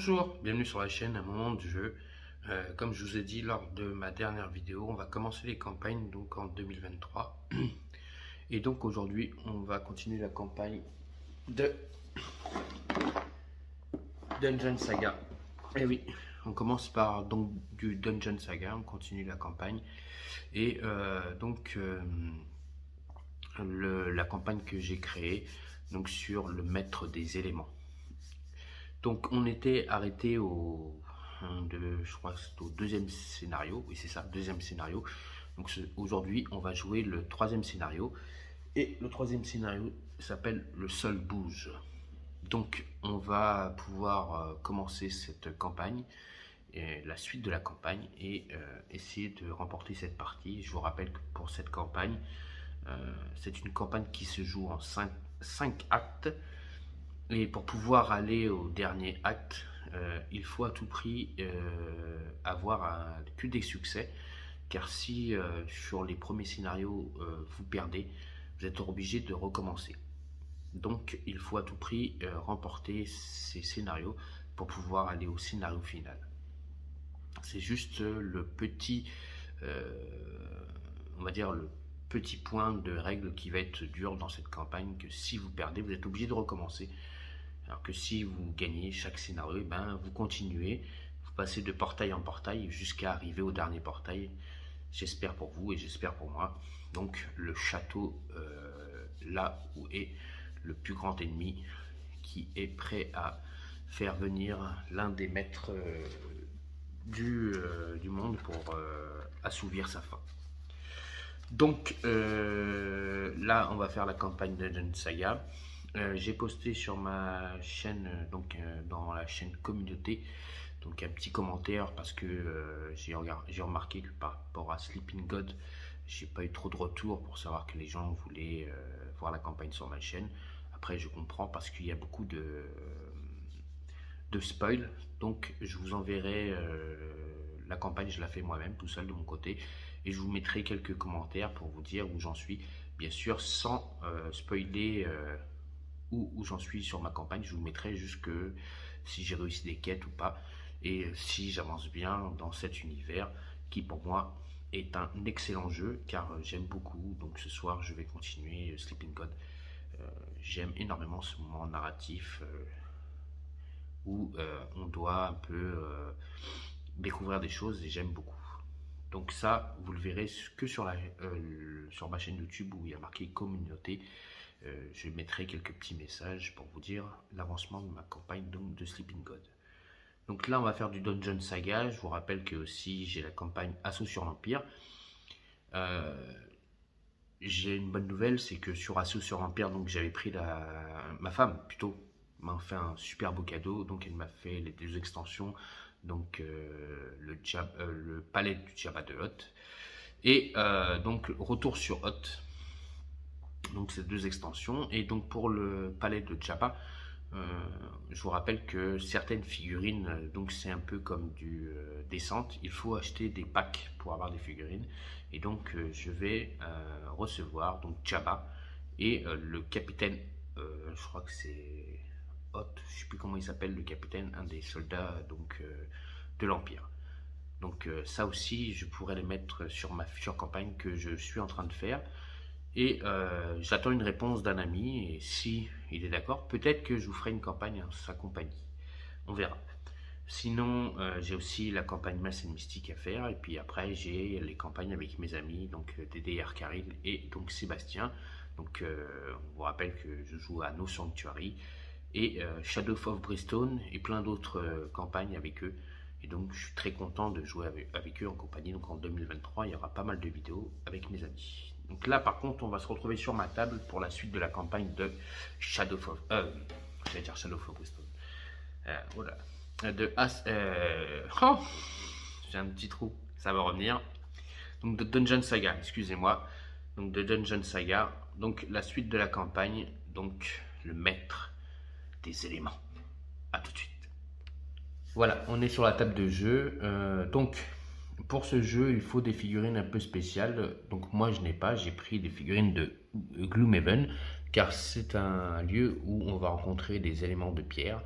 Bonjour, bienvenue sur la chaîne Un moment de jeu. Comme je vous ai dit lors de ma dernière vidéo, on va commencer les campagnes donc en 2023. Et donc aujourd'hui, on va continuer la campagne de Dungeon Saga. Et oui, on commence par donc du Dungeon Saga, on continue la campagne. Et la campagne que j'ai créée donc sur le maître des éléments. Donc on était arrêté je crois que c'est au deuxième scénario, oui c'est ça, deuxième scénario. Donc aujourd'hui on va jouer le troisième scénario, et le troisième scénario s'appelle Le sol bouge. Donc on va pouvoir commencer cette campagne, et la suite de la campagne, et essayer de remporter cette partie. Je vous rappelle que pour cette campagne, c'est une campagne qui se joue en 5 actes. Et pour pouvoir aller au dernier acte, il faut à tout prix avoir que des succès. Car si sur les premiers scénarios vous perdez, vous êtes obligé de recommencer. Donc il faut à tout prix remporter ces scénarios pour pouvoir aller au scénario final. C'est juste le petit, on va dire le petit point de règle qui va être dur dans cette campagne, que si vous perdez, vous êtes obligé de recommencer. Alors que si vous gagnez chaque scénario, vous continuez, vous passez de portail en portail jusqu'à arriver au dernier portail. J'espère pour vous et j'espère pour moi. Donc le château, là où est le plus grand ennemi, qui est prêt à faire venir l'un des maîtres du monde pour assouvir sa faim. Donc là on va faire la campagne de Dungeon Saga. J'ai posté sur ma chaîne, dans la chaîne communauté, donc un petit commentaire, parce que j'ai remarqué que par rapport à Sleeping God, j'ai pas eu trop de retours pour savoir que les gens voulaient voir la campagne sur ma chaîne. Après je comprends, parce qu'il y a beaucoup de spoil, donc je vous enverrai la campagne, je la fais moi-même tout seul de mon côté, et je vous mettrai quelques commentaires pour vous dire où j'en suis, bien sûr sans spoiler où j'en suis sur ma campagne. Je vous mettrai jusque si j'ai réussi des quêtes ou pas, et si j'avance bien dans cet univers qui pour moi est un excellent jeu, car j'aime beaucoup. Donc ce soir je vais continuer Sleeping God. J'aime énormément ce moment narratif où on doit un peu découvrir des choses, et j'aime beaucoup. Donc ça vous le verrez que sur ma chaîne YouTube où il y a marqué communauté. Je mettrai quelques petits messages pour vous dire l'avancement de ma campagne donc, de Sleeping God. Donc là on va faire du Dungeon Saga. Je vous rappelle que aussi j'ai la campagne Assaut sur l'Empire. J'ai une bonne nouvelle, c'est que sur Assaut sur l'Empire, donc j'avais pris ma femme plutôt m'a fait un super beau cadeau. Donc elle m'a fait les 2 extensions, donc le palais du Jabba de Hoth, et donc retour sur Hoth. Donc ces 2 extensions. Et donc pour le palais de Jabba, je vous rappelle que certaines figurines, donc c'est un peu comme du descente, il faut acheter des packs pour avoir des figurines. Et donc je vais recevoir donc Jabba et le capitaine, je crois que c'est Hoth, je sais plus comment il s'appelle, le capitaine, un des soldats donc de l'Empire. Donc ça aussi je pourrais les mettre sur ma future campagne que je suis en train de faire. Et j'attends une réponse d'un ami, et si il est d'accord, peut-être que je vous ferai une campagne en sa compagnie. On verra. Sinon, j'ai aussi la campagne Masse et Mystique à faire, et puis après j'ai les campagnes avec mes amis, donc DDR Karil et donc Sébastien. Donc on vous rappelle que je joue à No Sanctuary et Shadow of Brimstone et plein d'autres campagnes avec eux. Et donc je suis très content de jouer avec eux en compagnie. Donc en 2023, il y aura pas mal de vidéos avec mes amis. Donc là par contre on va se retrouver sur ma table pour la suite de la campagne de Shadow of Brimstone. Voilà. J'ai un petit trou, ça va revenir. Donc de Dungeon Saga, excusez-moi. Donc de Dungeon Saga, donc la suite de la campagne, donc le maître des éléments. A tout de suite. Voilà, on est sur la table de jeu. Donc pour ce jeu, il faut des figurines un peu spéciales. Donc moi je n'ai pas, j'ai pris des figurines de Gloomhaven, car c'est un lieu où on va rencontrer des éléments de pierre.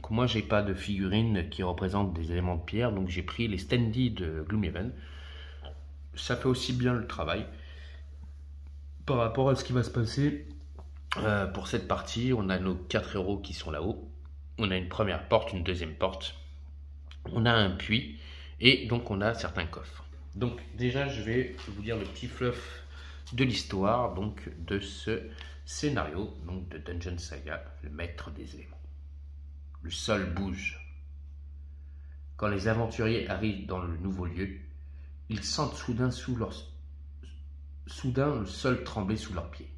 Donc moi j'ai pas de figurines qui représentent des éléments de pierre, donc j'ai pris les standees de Gloomhaven. Ça fait aussi bien le travail. Par rapport à ce qui va se passer pour cette partie, on a nos 4 héros qui sont là-haut. On a une première porte, une deuxième porte. On a un puits et donc on a certains coffres. Donc déjà je vais vous dire le petit fluff de l'histoire donc de ce scénario donc de Dungeon Saga, le maître des éléments. Le sol bouge. Quand les aventuriers arrivent dans le nouveau lieu, ils sentent soudain le sol trembler sous leurs pieds.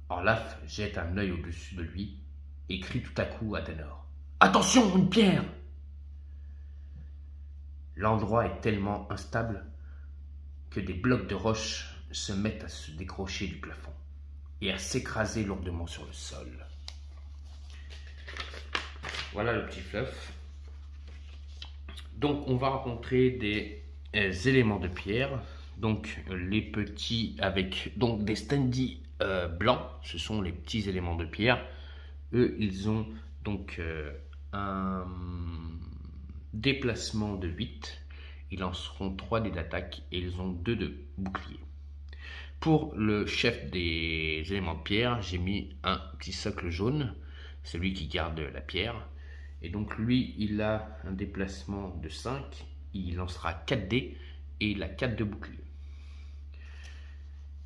Orlaf jette un œil au-dessus de lui et crie tout à coup à Danor. « Attention, une pierre !» L'endroit est tellement instable que des blocs de roche se mettent à se décrocher du plafond et à s'écraser lourdement sur le sol. Voilà le petit fluff. Donc on va rencontrer des éléments de pierre. Donc les petits avec donc des standees blancs, ce sont les petits éléments de pierre. Eux, ils ont donc un déplacement de 8. Ils lanceront 3 dés d'attaque et ils ont 2 de bouclier. Pour le chef des éléments de pierre, j'ai mis un petit socle jaune, celui qui garde la pierre. Et donc lui, il a un déplacement de 5, il lancera 4 dés et il a 4 de bouclier.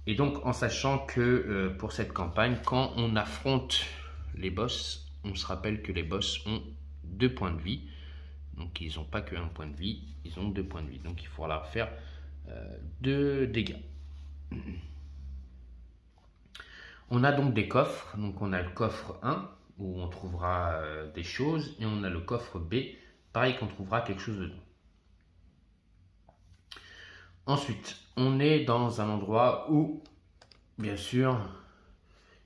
Et donc en sachant que pour cette campagne, quand on affronte les boss, on se rappelle que les boss ont 2 points de vie. Donc ils n'ont pas que 1 point de vie, ils ont 2 points de vie. Donc il faudra faire 2 dégâts. On a donc des coffres. Donc on a le coffre 1 où on trouvera des choses. Et on a le coffre B, pareil qu'on trouvera quelque chose dedans. Ensuite, on est dans un endroit où, bien sûr,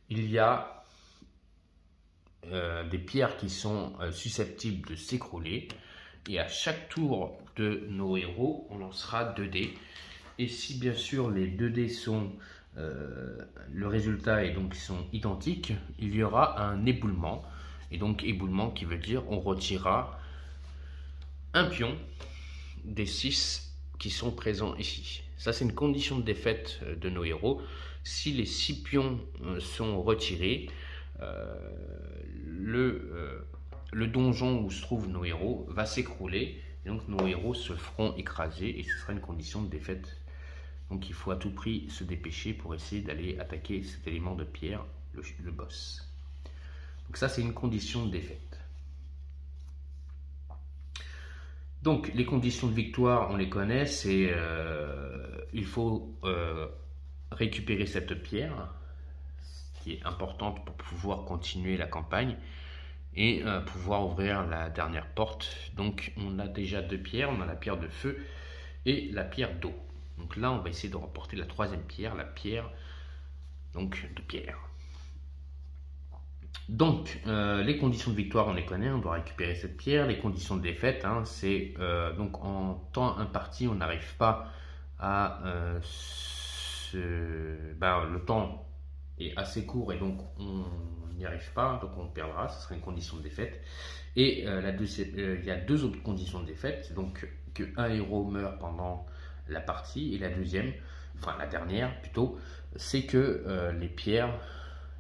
il y a des pierres qui sont susceptibles de s'écrouler. Et à chaque tour de nos héros, on lancera 2 dés. Et si bien sûr les 2 dés sont le résultat et donc sont identiques, il y aura un éboulement. Et donc éboulement qui veut dire on retirera un pion des 6 qui sont présents ici. Ça c'est une condition de défaite de nos héros. Si les 6 pions sont retirés, le donjon où se trouvent nos héros va s'écrouler. Et donc nos héros se feront écraser et ce sera une condition de défaite. Donc il faut à tout prix se dépêcher pour essayer d'aller attaquer cet élément de pierre, le boss. Donc ça c'est une condition de défaite. Donc les conditions de victoire on les connaît, c'est il faut récupérer cette pierre qui est importante pour pouvoir continuer la campagne et pouvoir ouvrir la dernière porte. Donc on a déjà 2 pierres, on a la pierre de feu et la pierre d'eau. Donc là on va essayer de remporter la 3e pierre, la pierre donc de pierre. Donc les conditions de victoire on les connaît, on doit récupérer cette pierre. Les conditions de défaite, hein, c'est donc en temps imparti on n'arrive pas à le temps est assez court et donc on n'y arrive pas, donc on perdra, ce sera une condition de défaite. Et il y a 2 autres conditions de défaite, donc que un héros meurt pendant la partie, et la deuxième, enfin la dernière plutôt, c'est que les pierres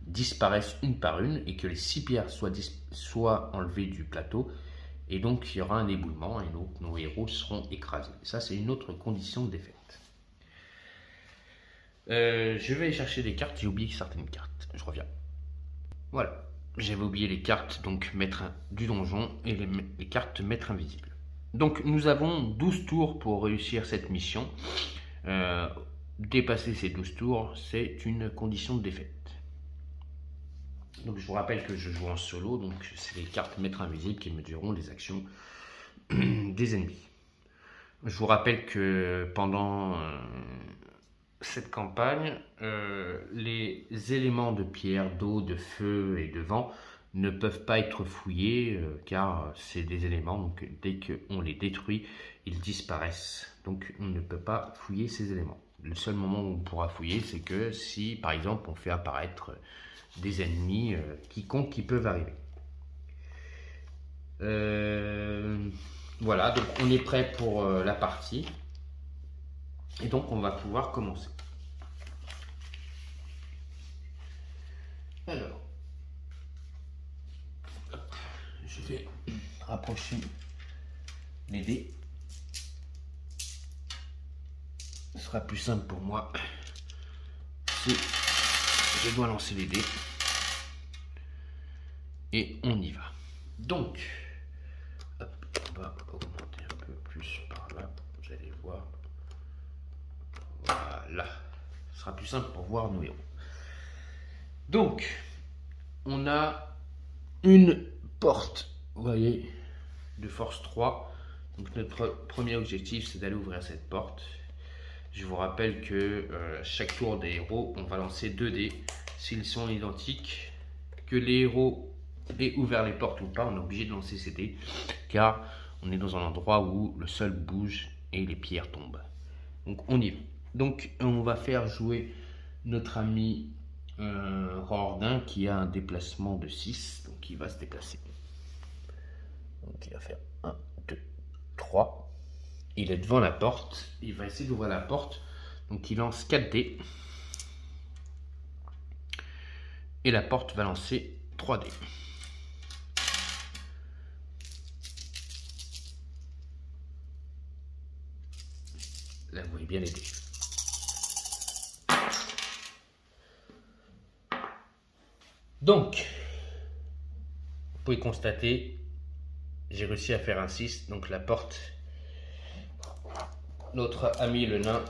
disparaissent une par une et que les 6 pierres soient enlevées du plateau, et donc il y aura un éboulement et donc nos héros seront écrasés. Ça c'est une autre condition de défaite. Je vais aller chercher des cartes, j'ai oublié certaines cartes, je reviens. Voilà, j'avais oublié les cartes donc maître du donjon et les cartes maître invisible. Donc nous avons 12 tours pour réussir cette mission. Dépasser ces 12 tours, c'est une condition de défaite. Donc je vous rappelle que je joue en solo, donc c'est les cartes maître invisible qui me diront les actions des ennemis. Je vous rappelle que pendant cette campagne, les éléments de pierre, d'eau, de feu et de vent ne peuvent pas être fouillés car c'est des éléments, donc dès qu'on les détruit, ils disparaissent. Donc on ne peut pas fouiller ces éléments. Le seul moment où on pourra fouiller, c'est que si par exemple on fait apparaître des ennemis quiconques qui peuvent arriver. Voilà, donc on est prêt pour la partie. Et donc on va pouvoir commencer. Alors, je vais rapprocher les dés. Ce sera plus simple pour moi si je dois lancer les dés. Et on y va. Donc, hop, on va augmenter un peu plus par là. Vous allez voir. Voilà. Ce sera plus simple pour voir nos héros. Donc, on a une porte, vous voyez, de force 3. Donc notre premier objectif, c'est d'aller ouvrir cette porte. Je vous rappelle que chaque tour des héros, on va lancer 2 dés. S'ils sont identiques, que les héros aient ouvert les portes ou pas, on est obligé de lancer ces dés, car on est dans un endroit où le sol bouge et les pierres tombent. Donc on y va. Donc on va faire jouer notre ami Rordin qui a un déplacement de 6, donc il va se déplacer. Donc il va faire 1, 2, 3. Il est devant la porte, il va essayer d'ouvrir la porte, donc il lance 4 dés. Et la porte va lancer 3 dés. Là vous voyez bien les dés. Donc, vous pouvez constater, j'ai réussi à faire un 6, donc la porte, notre ami le nain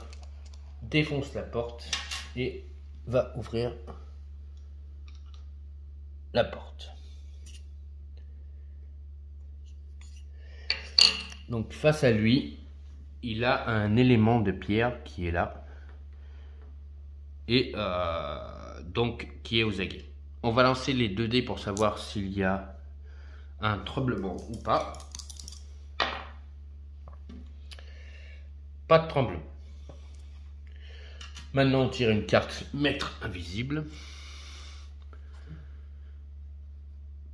défonce la porte et va ouvrir la porte. Donc face à lui, il a un élément de pierre qui est là et donc qui est aux aguets. On va lancer les 2 dés pour savoir s'il y a un tremblement ou pas. Pas de tremblement. Maintenant, on tire une carte maître invisible.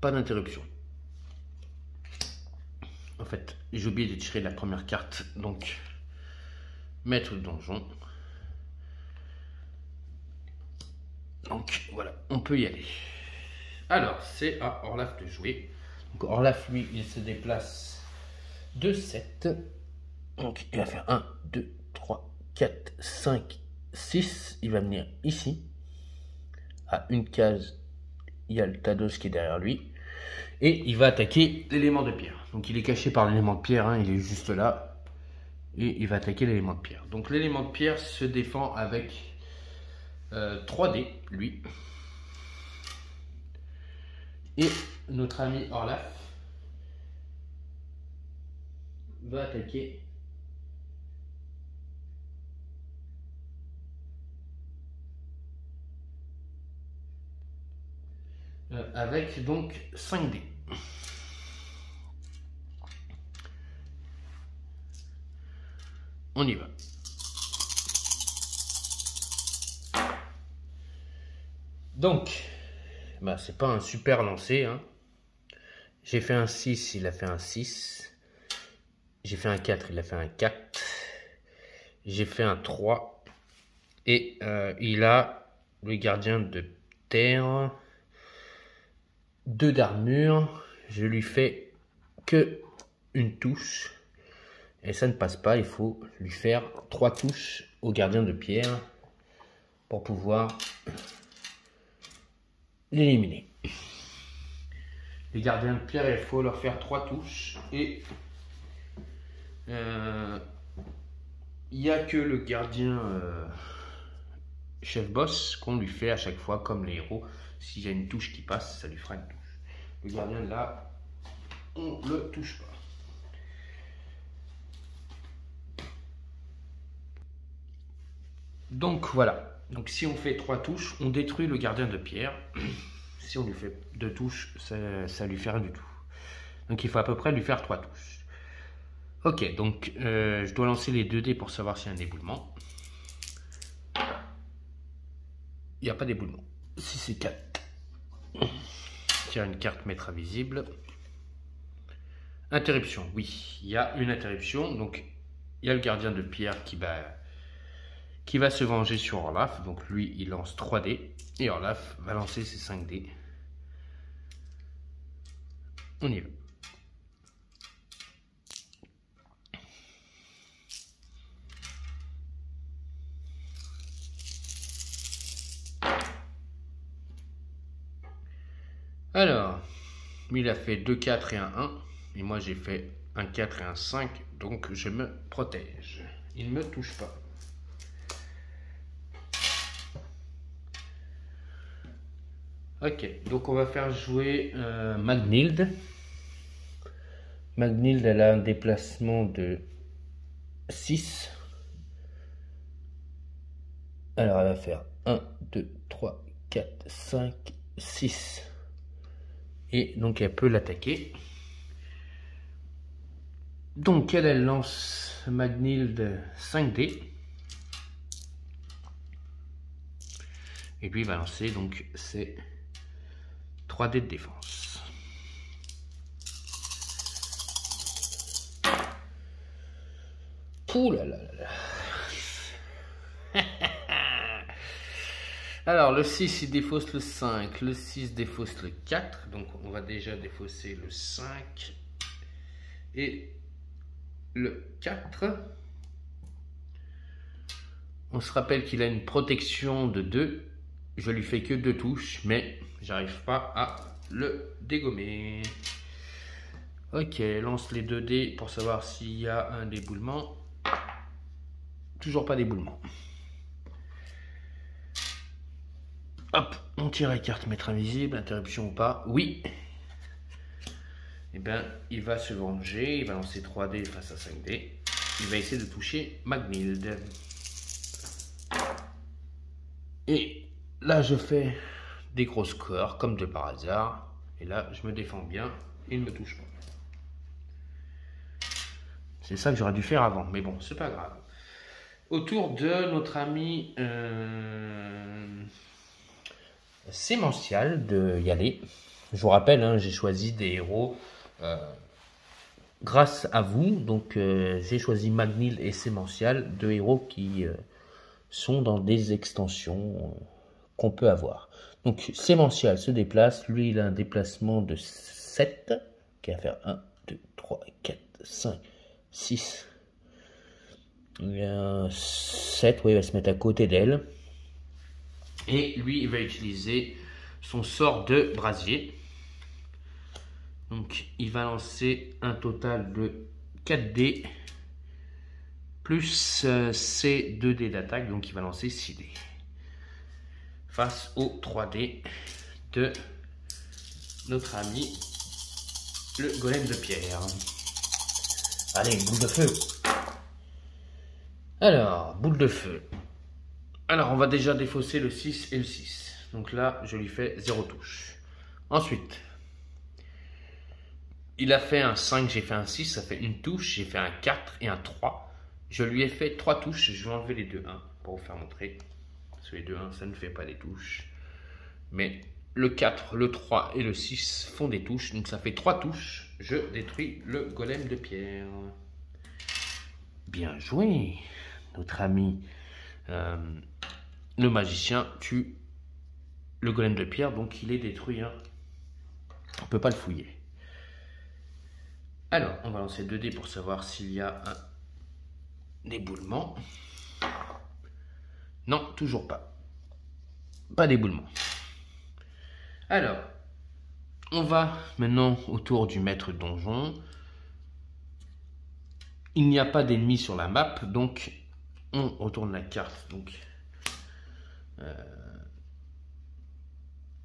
Pas d'interruption. En fait, j'ai oublié de tirer la première carte, donc maître de donjon. Donc voilà, on peut y aller. Alors, c'est à Orlaf de jouer. Donc Orlaf, lui, il se déplace de 7. Donc il va faire 1, 2, 3, 4, 5, 6. Il va venir ici. À une case, il y a le Tados qui est derrière lui. Et il va attaquer l'élément de pierre. Donc il est caché par l'élément de pierre, hein, il est juste là. Et il va attaquer l'élément de pierre. Donc l'élément de pierre se défend avec 3 dés, lui. Et notre ami Orlaf va attaquer avec donc 5 dés. On y va. Donc, bah, c'est pas un super lancer. Hein. J'ai fait un 6, il a fait un 6. J'ai fait un 4, il a fait un 4. J'ai fait un 3. Et il a le gardien de terre. 2 d'armure. Je lui fais que une touche. Et ça ne passe pas. Il faut lui faire 3 touches au gardien de pierre pour pouvoir l'éliminer. Les gardiens de pierre, il faut leur faire 3 touches. Et il n'y a que le gardien chef boss qu'on lui fait à chaque fois comme les héros. S'il y a une touche qui passe, ça lui fera une touche. Le gardien là, on le touche pas. Donc voilà. Donc si on fait 3 touches, on détruit le gardien de pierre. Si on lui fait 2 touches, ça lui fait rien du tout. Donc il faut à peu près lui faire 3 touches. Ok, donc je dois lancer les 2 dés pour savoir s'il y a un éboulement. Il n'y a pas d'éboulement. Si c'est 4. Tire une carte maître invisible. Interruption, oui, il y a une interruption. Donc, il y a le gardien de pierre qui va se venger sur Orlaf. Donc, lui, il lance 3 dés. Et Orlaf va lancer ses 5 dés. On y va. Alors, lui, il a fait 2 4 et un 1. Et moi, j'ai fait un 4 et un 5. Donc, je me protège. Il ne me touche pas. Ok, donc on va faire jouer Magnhild. Magnhild, elle a un déplacement de 6. Alors, elle va faire 1, 2, 3, 4, 5, 6. Et donc, elle peut l'attaquer. Donc, elle lance Magnhild 5 dés. Et puis, il va lancer donc ses 3 dés de défense. Ouh là là là là. Alors, le 6, il défausse le 5. Le 6 défausse le 4. Donc, on va déjà défausser le 5. Et le 4. On se rappelle qu'il a une protection de 2. Je lui fais que 2 touches, mais j'arrive pas à le dégommer. Ok, lance les 2 dés pour savoir s'il y a un déboulement. Toujours pas d'éboulement. Hop, on tire la carte maître invisible, interruption ou pas. Oui. Eh bien, il va se venger, il va lancer 3 dés face à 5 dés. Il va essayer de toucher Magnhild. Et là, je fais des gros scores, comme de par hasard. Et là, je me défends bien, il ne me touche pas. C'est ça que j'aurais dû faire avant, mais bon, c'est pas grave. Autour de notre ami Sémential de y aller. Je vous rappelle, hein, j'ai choisi des héros grâce à vous. Donc, j'ai choisi Magnhild et Sémential, 2 héros qui sont dans des extensions qu'on peut avoir. Donc, Sémential se déplace. Lui, il a un déplacement de 7, qui va faire 1, 2, 3, 4, 5, 6. Il y a 7, oui, il va se mettre à côté d'elle. Et lui, il va utiliser son sort de brasier. Donc, il va lancer un total de 4 dés plus ses 2 dés d'attaque. Donc, il va lancer 6 dés. Face aux 3 dés de notre ami le golem de pierre. Allez, boule de feu. Alors, boule de feu. Alors, on va déjà défausser le 6 et le 6. Donc là, je lui fais 0 touche. Ensuite, il a fait un 5, j'ai fait un 6, ça fait une touche. J'ai fait un 4 et un 3. Je lui ai fait 3 touches. Je vais enlever les 2 1 pour vous faire montrer. Parce que les 2 1, ça ne fait pas des touches. Mais le 4, le 3 et le 6 font des touches. Donc ça fait 3 touches. Je détruis le golem de pierre. Bien joué. Notre ami le magicien tue le golem de pierre. Donc il est détruit. Hein. On ne peut pas le fouiller. Alors, on va lancer 2 dés pour savoir s'il y a un éboulement. Non, toujours pas. Pas d'éboulement. Alors, on va maintenant autour du maître donjon. Il n'y a pas d'ennemis sur la map, donc on retourne la carte. Donc,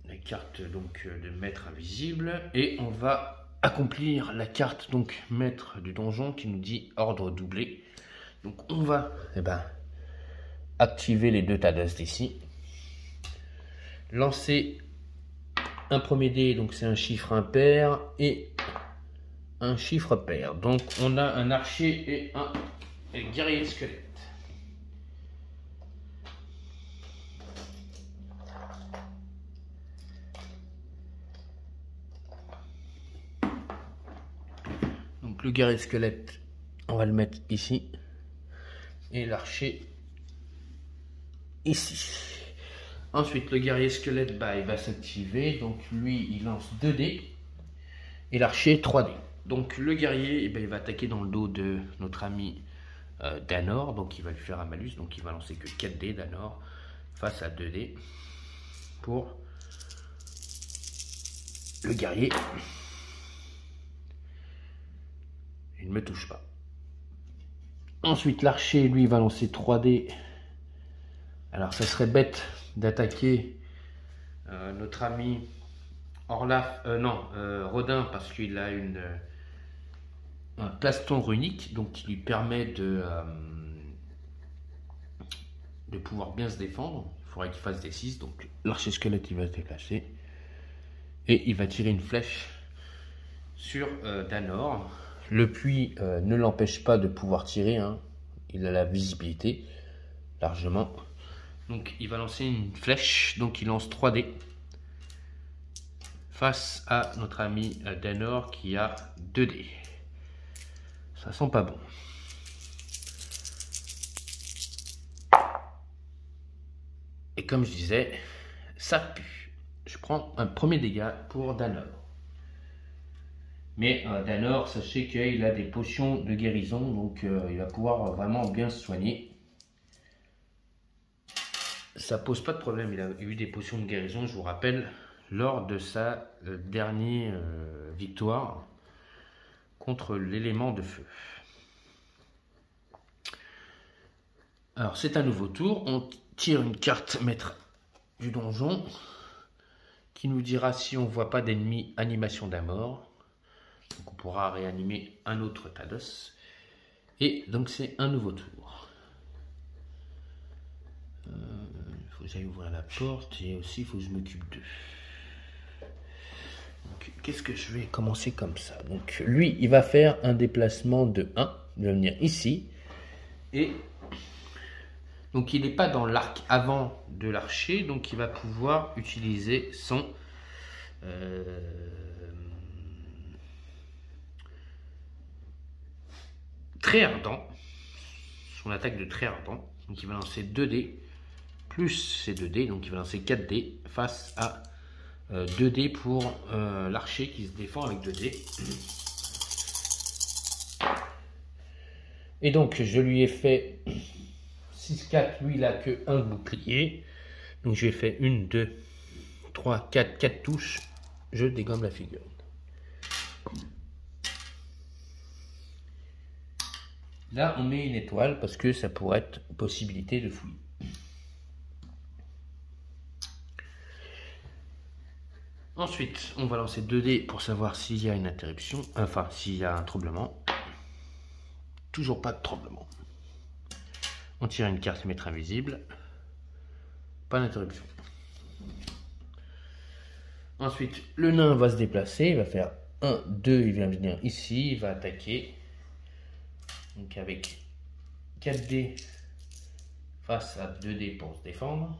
la carte donc de maître invisible, et on va accomplir la carte donc maître du donjon qui nous dit ordre doublé. Donc on va activer les 2 Tadas d'ici, lancer un premier dé, donc c'est un chiffre impair et un chiffre pair. Donc on a un archer et un guerrier squelette. Donc le guerrier squelette, on va le mettre ici. Et l'archer ici. Ensuite, le guerrier squelette, bah, il va s'activer. Donc lui, il lance 2 dés. Et l'archer 3 dés. Donc le guerrier, eh ben, il va attaquer dans le dos de notre ami Danor. Donc il va lui faire un malus. Donc il va lancer que 4 dés Danor face à 2 dés pour le guerrier. Il ne me touche pas. Ensuite, l'archer, lui, va lancer 3 dés. Alors, ça serait bête d'attaquer notre ami Rodin, parce qu'il a un plaston runique, donc qui lui permet de pouvoir bien se défendre. Il faudrait qu'il fasse des 6, donc l'archer squelette, il va se déplacer. Et il va tirer une flèche sur Danor. Le puits ne l'empêche pas de pouvoir tirer, hein. Il a la visibilité largement. Donc il va lancer une flèche, donc il lance 3 dés face à notre ami Danor qui a 2 dés. Ça sent pas bon. Et comme je disais, ça pue. Je prends un premier dégât pour Danor. Mais Danor, sachez qu'il a des potions de guérison, donc il va pouvoir vraiment bien se soigner. Ça pose pas de problème, il a eu des potions de guérison, je vous rappelle, lors de sa dernière victoire contre l'élément de feu. Alors c'est un nouveau tour, on tire une carte maître du donjon qui nous dira si on ne voit pas d'ennemis animation d'Amor. Donc on pourra réanimer un autre Tados. Et donc c'est un nouveau tour. Il faut que j'aille ouvrir la porte et aussi il faut que je m'occupe d'eux. Qu'est-ce que je vais commencer comme ça? Donc lui il va faire un déplacement de 1. Il va venir ici. Et donc il n'est pas dans l'arc avant de l'archer. Donc il va pouvoir utiliser son... très ardent, son attaque de très ardent. Donc il va lancer 2 dés plus ces 2 dés, donc il va lancer 4 dés face à 2 dés pour l'archer qui se défend avec 2 dés. Et donc je lui ai fait 6-4, lui il a que 1 bouclier, donc je lui ai fait 1, 2, 3, 4 touches, je dégomme la figure. Là, on met une étoile parce que ça pourrait être possibilité de fouiller. Ensuite, on va lancer 2 dés pour savoir s'il y a une interruption, enfin s'il y a un troublement. Toujours pas de troublement. On tire une carte maître invisible. Pas d'interruption. Ensuite, le nain va se déplacer, il va faire 1, 2, il vient venir ici, il va attaquer. Donc avec 4 dés face à 2 dés pour se défendre.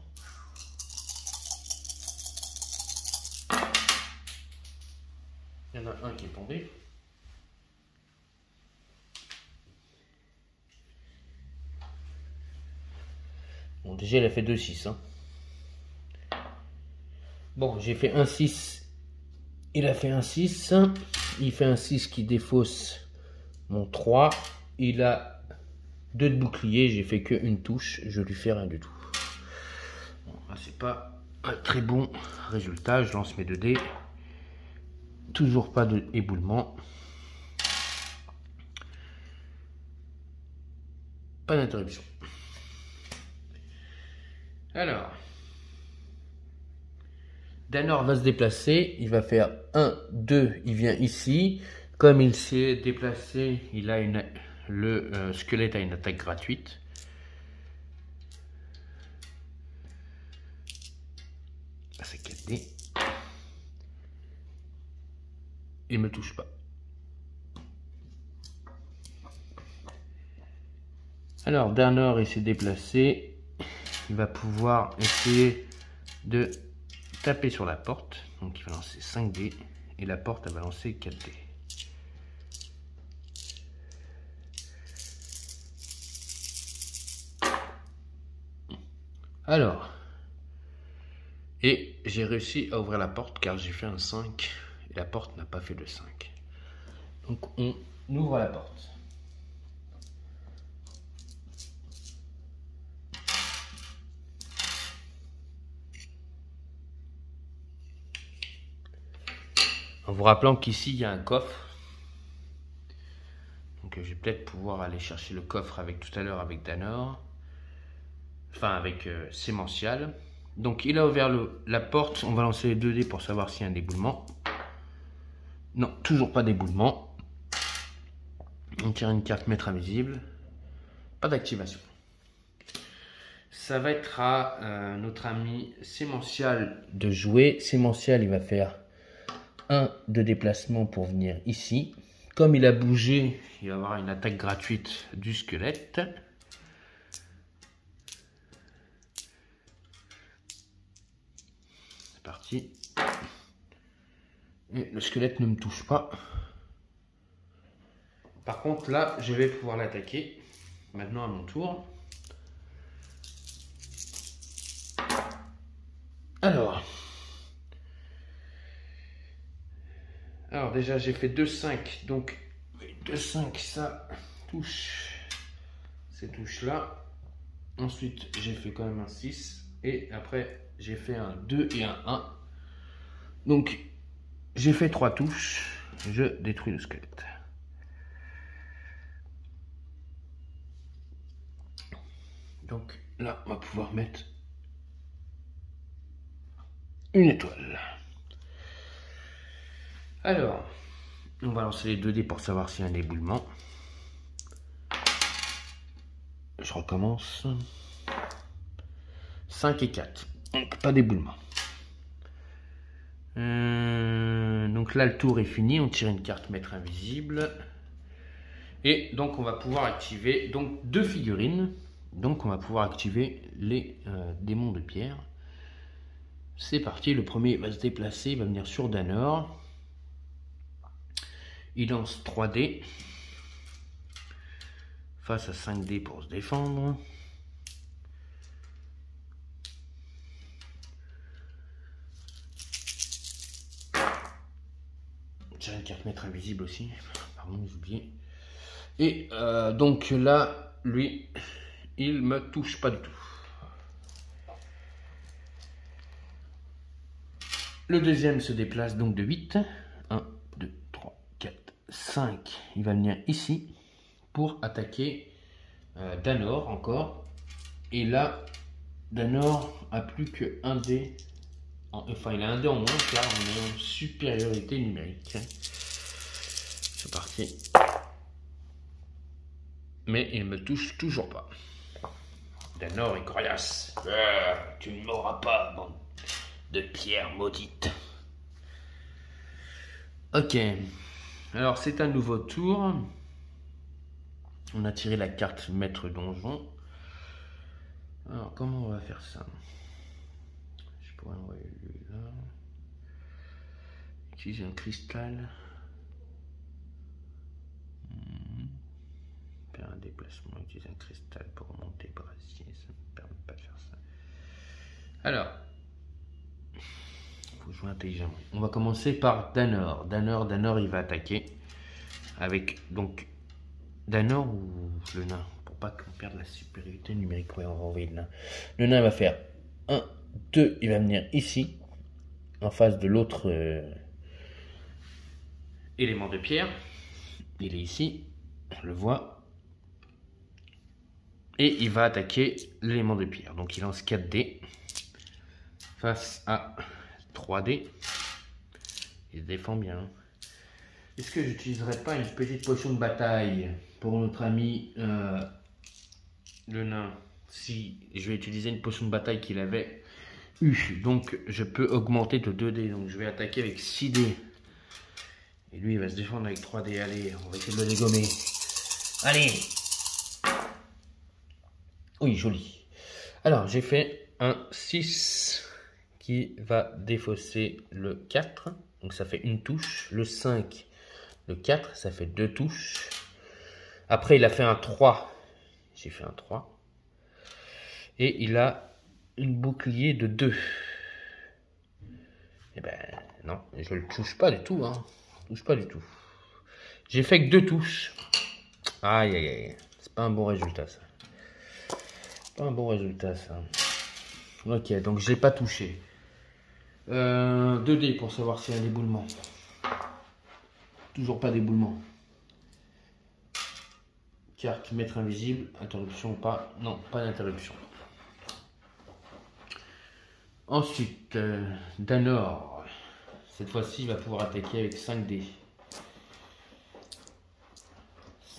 Il y en a un qui est tombé. Bon, déjà il a fait 2-6. Hein. Bon, j'ai fait un 6. Il a fait un 6. Il fait un 6 qui défausse mon 3. Il a 2 de bouclier, j'ai fait que une touche, je lui fais rien du tout. Bon, c'est pas un très bon résultat, je lance mes 2 dés. Toujours pas de éboulement. Pas d'interruption. Alors, Danor va se déplacer, il va faire 1, 2, il vient ici. Comme il s'est déplacé, il a le squelette a une attaque gratuite. C'est 4 dés. Il me touche pas. Alors, Danor, il s'est déplacé. Il va pouvoir essayer de taper sur la porte. Donc, il va lancer 5 dés. Et la porte, elle va lancer 4 dés. Alors, et j'ai réussi à ouvrir la porte car j'ai fait un 5 et la porte n'a pas fait de 5. Donc on ouvre la porte. En vous rappelant qu'ici il y a un coffre. Donc je vais peut-être pouvoir aller chercher le coffre avec tout à l'heure avec Danor. Enfin avec Sémential. Donc il a ouvert la porte. On va lancer les 2 dés pour savoir s'il y a un déboulement. Non, toujours pas d'éboulement. On tire une carte maître invisible. Pas d'activation. Ça va être à notre ami Sémential de jouer. Sémential, il va faire 1 de déplacement pour venir ici. Comme il a bougé, il va avoir une attaque gratuite du squelette. C'est parti. Et le squelette ne me touche pas. Par contre, là, je vais pouvoir l'attaquer. Maintenant, à mon tour. Alors déjà, j'ai fait 2-5. Donc, 2-5, ça touche ces touches-là. Ensuite, j'ai fait quand même un 6. Et après, j'ai fait un 2 et un 1. Donc, j'ai fait 3 touches. Je détruis le squelette. Donc là, on va pouvoir mettre une étoile. Alors, on va lancer les 2 dés pour savoir s'il y a un éboulement. Je recommence. 5 et 4. Donc, pas d'éboulement. Donc là, le tour est fini. On tire une carte maître invisible. Et donc, on va pouvoir activer donc 2 figurines. Donc, on va pouvoir activer les démons de pierre. C'est parti. Le premier va se déplacer. Il va venir sur Danor. Il lance 3 dés. Face à 5 dés pour se défendre. J'ai une carte maître invisible aussi. Pardon, j'ai oublié. Et donc là, lui, il me touche pas du tout. Le deuxième se déplace donc de 8. 1, 2, 3, 4, 5. Il va venir ici pour attaquer Danor encore. Et là, Danor a plus que 1 dé. Enfin, il a 1 dé en moins, car on est en supériorité numérique. C'est parti. Mais il me touche toujours pas. Danor est coriace. Tu ne m'auras pas, bande de pierre maudite. Ok. Alors, c'est un nouveau tour. On a tiré la carte maître donjon. Alors, comment on va faire ça? Je pourrais envoyer lui là. Utiliser un cristal. Faire un déplacement. Utiliser un cristal pour remonter brasier. Ça ne me permet pas de faire ça. Alors, il faut jouer intelligemment. On va commencer par Danor. Danor, il va attaquer. Avec donc Danor ou le nain, pour pas qu'on perde la supériorité numérique. Ouais, on va envoyer le nain. Le nain va faire 1, 2, il va venir ici, en face de l'autre élément de pierre. Il est ici, on le voit. Et il va attaquer l'élément de pierre. Donc il lance 4 dés face à 3 dés. Il se défend bien. Est-ce que j'utiliserai pas une petite potion de bataille pour notre ami le nain? Si je vais utiliser une potion de bataille qu'il avait eue, donc je peux augmenter de 2 dés. Donc je vais attaquer avec 6 dés. Et lui il va se défendre avec 3 dés. Allez, on va essayer de le dégommer. Allez! Oui, joli. Alors j'ai fait un 6 qui va défausser le 4. Donc ça fait une touche. Le 5. Le 4, ça fait 2 touches. Après, il a fait un 3. J'ai fait un 3. Et il a une bouclier de 2. Eh ben non, je le touche pas du tout, hein. Je touche pas du tout. J'ai fait que 2 touches. Aïe aïe aïe. C'est pas un bon résultat ça. Pas un bon résultat ça. Ok, donc je l'ai pas touché. 2 dés pour savoir s'il y a un éboulement. Toujours pas d'éboulement. Carte maître invisible, interruption ou pas? Non, pas d'interruption. Ensuite, Danor. Cette fois-ci, il va pouvoir attaquer avec 5 dés.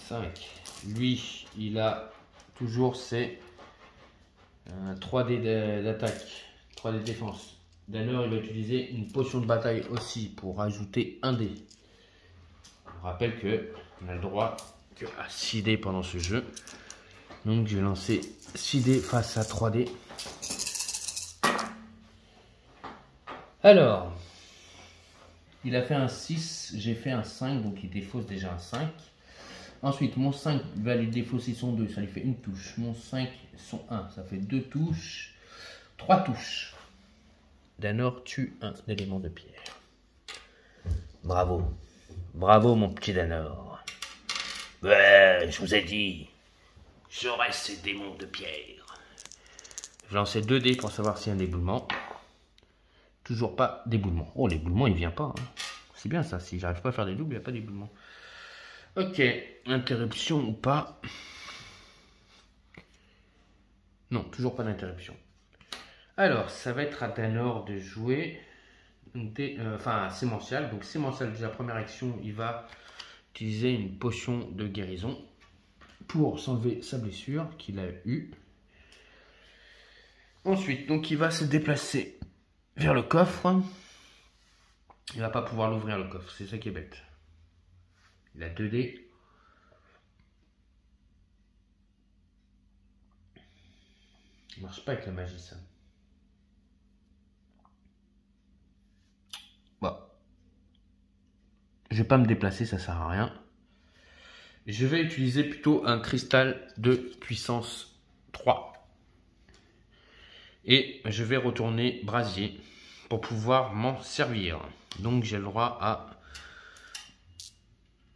5. Lui, il a toujours ses 3 dés d'attaque, 3 dés de défense. Danor, il va utiliser une potion de bataille aussi pour ajouter 1 dé. On rappelle que on a le droit à 6 dés pendant ce jeu. Donc je vais lancer 6 dés face à 3 dés. Alors, il a fait un 6, j'ai fait un 5, donc il défausse déjà un 5. Ensuite, mon 5 va lui défausser son 2, ça lui fait une touche. Mon 5, son 1, ça fait 2 touches. 3 touches. Danor tue un élément de pierre. Bravo. Bravo mon petit Danor. Ouais, je vous ai dit, j'aurai ces démons de pierre. Je vais lancer 2 dés pour savoir s'il y a un éboulement. Toujours pas d'éboulement. Oh, l'éboulement, il vient pas. Hein. C'est bien ça, si j'arrive pas à faire des doubles, il n'y a pas d'éboulement. Ok, interruption ou pas? Non, toujours pas d'interruption. Alors, ça va être à Danor de jouer, enfin, sémential. Donc, sémential, déjà, première action, il va utiliser une potion de guérison pour s'enlever sa blessure qu'il a eue. Ensuite, donc, il va se déplacer vers le coffre. Il va pas pouvoir l'ouvrir, le coffre, c'est ça qui est bête. Il a 2 dés. Il marche pas avec la magie, ça. Bon. Je vais pas me déplacer, ça sert à rien. Je vais utiliser plutôt un cristal de puissance 3. Et je vais retourner brasier pour pouvoir m'en servir. Donc j'ai le droit à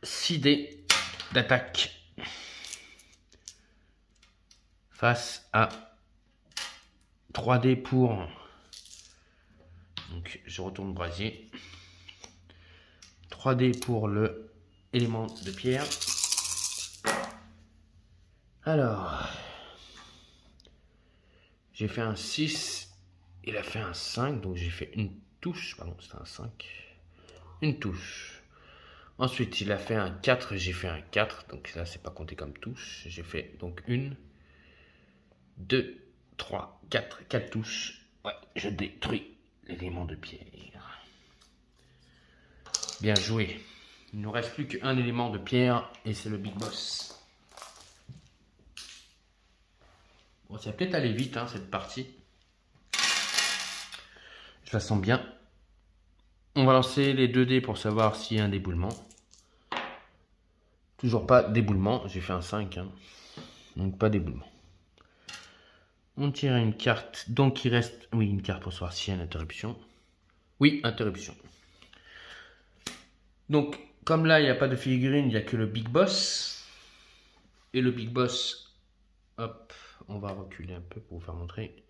6 dés d'attaque face à 3 dés pour... Donc je retourne brasier. 3 dés pour le élément de pierre. Alors, j'ai fait un 6, il a fait un 5, donc j'ai fait une touche, pardon, c'était un 5, une touche. Ensuite, il a fait un 4, j'ai fait un 4, donc ça, c'est pas compté comme touche. J'ai fait donc 1, 2, 3, 4 touches. Ouais, je détruis l'élément de pierre. Bien joué. Il ne nous reste plus qu'un élément de pierre et c'est le Big Boss. Bon, ça va peut-être aller vite, hein, cette partie. Je la sens bien. On va lancer les 2 dés pour savoir s'il y a un déboulement. Toujours pas d'éboulement. J'ai fait un 5. Hein. Donc pas d'éboulement. On tire une carte. Donc il reste... Oui, une carte pour savoir s'il y a une interruption. Oui, interruption. Donc, comme là, il n'y a pas de figurine, il n'y a que le Big Boss. Et le Big Boss... Hop, on va reculer un peu pour vous faire montrer.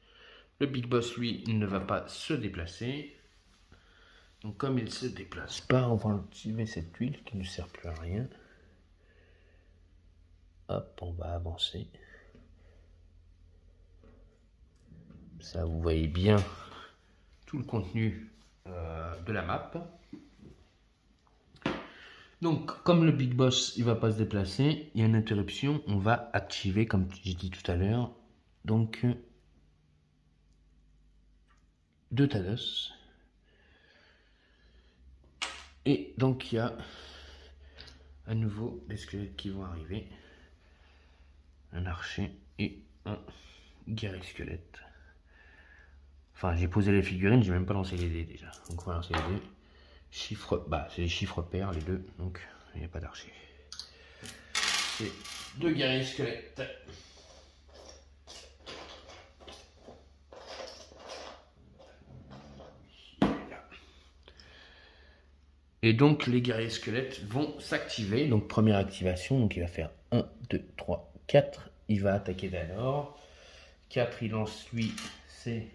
Le Big Boss, lui, il ne va pas se déplacer. Donc comme il ne se déplace pas, on va enlever cette huile qui ne sert plus à rien. Hop, on va avancer. Ça, vous voyez bien tout le contenu de la map. Donc, comme le Big Boss, il ne va pas se déplacer, il y a une interruption, on va activer, comme j'ai dit tout à l'heure, donc 2 Thanos. Et donc, il y a à nouveau des squelettes qui vont arriver. Un archer et un guerrier squelette. Enfin, j'ai posé les figurines, j'ai même pas lancé les dés déjà. Donc, on va lancer les dés. Chiffres, bah, c'est les chiffres pairs, les deux, donc il n'y a pas d'archer. C'est 2 guerriers squelettes. Et donc les guerriers squelettes vont s'activer. Donc première activation, donc il va faire 1, 2, 3, 4. Il va attaquer Danor. 4, il lance lui, c'est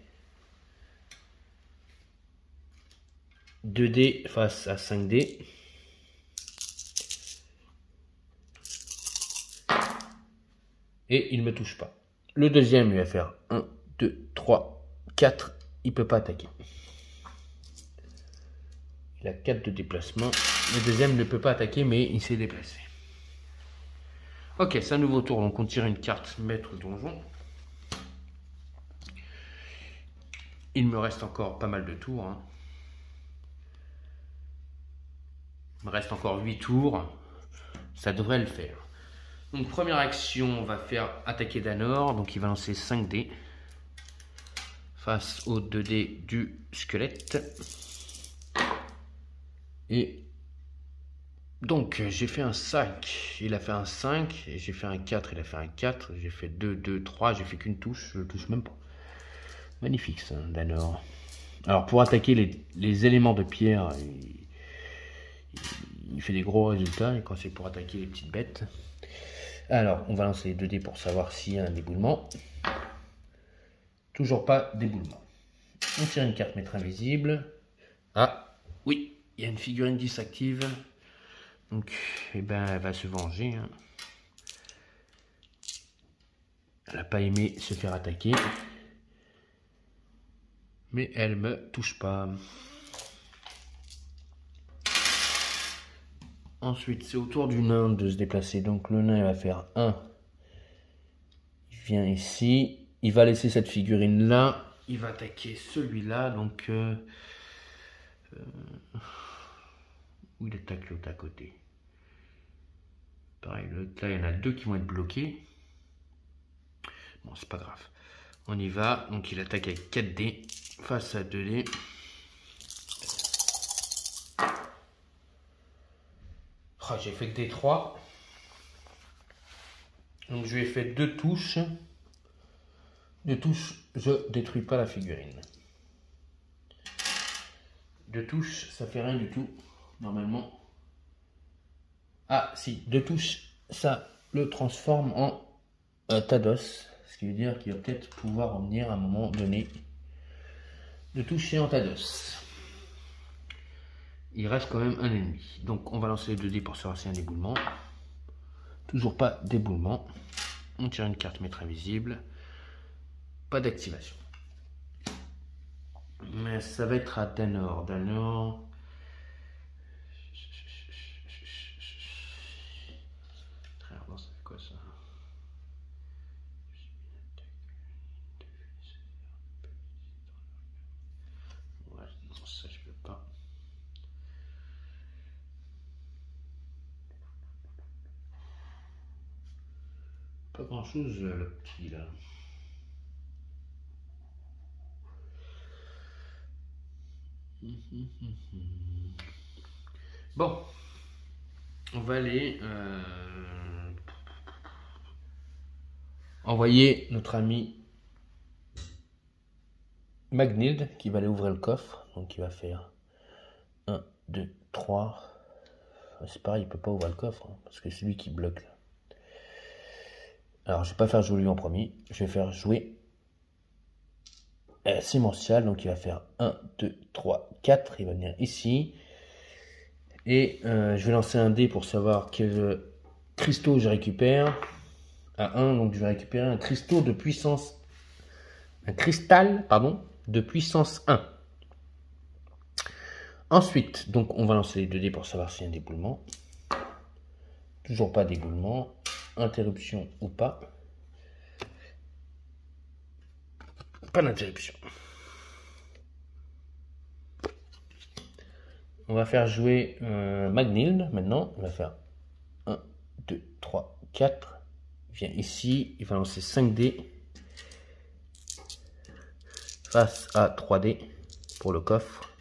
2D face à 5D. Et il ne me touche pas. Le deuxième, il va faire 1, 2, 3, 4. Il ne peut pas attaquer. Il a 4 de déplacement. Le deuxième ne peut pas attaquer, mais il s'est déplacé. Ok, c'est un nouveau tour. Donc on tire une carte maître donjon. Il me reste encore pas mal de tours. Hein. Il me reste encore 8 tours. Ça devrait le faire. Donc première action, on va faire attaquer Danor. Donc il va lancer 5D. Face aux 2D du squelette. Et donc j'ai fait un 5. Il a fait un 5. Et j'ai fait un 4. Il a fait un 4. J'ai fait 2, 2, 3. J'ai fait qu'une touche. Je ne touche même pas. Magnifique ça, Danor. Alors pour attaquer les éléments de pierre, il fait des gros résultats. Et quand c'est pour attaquer les petites bêtes. Alors on va lancer les 2D pour savoir s'il y a un déboulement. Toujours pas d'éboulement. On tire une carte maître invisible. Ah, oui, il y a une figurine 10 active. Donc, eh ben, elle va se venger. Hein. Elle n'a pas aimé se faire attaquer. Mais elle me touche pas. Ensuite, c'est au tour du nain de se déplacer. Donc, le nain, il va faire 1. Il vient ici. Il va laisser cette figurine là. Il va attaquer celui-là. Donc, où il attaque l'autre à côté. Pareil, là, il y en a 2 qui vont être bloqués. Bon, c'est pas grave. On y va. Donc, il attaque avec 4D face à 2D. Oh, j'ai fait que D3. Donc, je lui ai fait 2 touches. 2 touches, je détruis pas la figurine. 2 touches, ça fait rien du tout, normalement. Ah, si, 2 touches, ça le transforme en Tados. Ce qui veut dire qu'il va peut-être pouvoir revenir à un moment donné de toucher en Tados. Il reste quand même un ennemi. Donc, on va lancer les 2D pour savoir s'il y a un déboulement. Toujours pas d'éboulement. On tire une carte maître invisible. Pas d'activation. Mais ça va être à Danor. Danor. Ça fait quoi ça? Ouais, non, ça je peux pas. Pas grand chose le petit là. Bon, on va aller envoyer notre ami Magnild qui va aller ouvrir le coffre. Donc il va faire 1, 2, 3. C'est pareil, il peut pas ouvrir le coffre hein, parce que c'est lui qui bloque là. Alors je vais pas faire jouer lui en premier. Je vais faire jouer Sémential. Donc il va faire 1, 2, 3, 4. Il va venir ici. Et je vais lancer un dé pour savoir quel cristaux je récupère. À 1, donc je vais récupérer un cristaux de puissance. Un cristal, pardon, de puissance 1. Ensuite, donc on va lancer les 2 dés pour savoir s'il y a un déboulement. Toujours pas d'éboulement. Interruption ou pas. Pas d'interruption. On va faire jouer Magnild maintenant. On va faire 1, 2, 3, 4. Il vient ici. Il va lancer 5 dés. Face à 3D pour le coffre.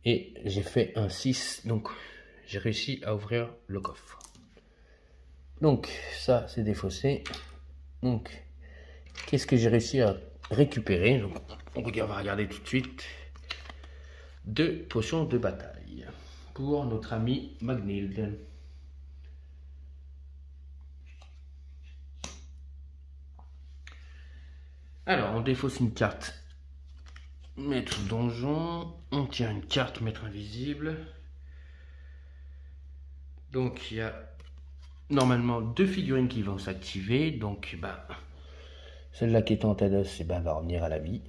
Et j'ai fait un 6. Donc j'ai réussi à ouvrir le coffre. Donc ça c'est défaussé. Donc qu'est-ce que j'ai réussi à récupérer? Donc, On va regarder tout de suite 2 potions de bataille pour notre ami Magnhild. Alors, on défausse une carte maître donjon, on tire une carte maître invisible. Donc il y a normalement 2 figurines qui vont s'activer. Donc celle-là qui est en Tados va revenir à la vie.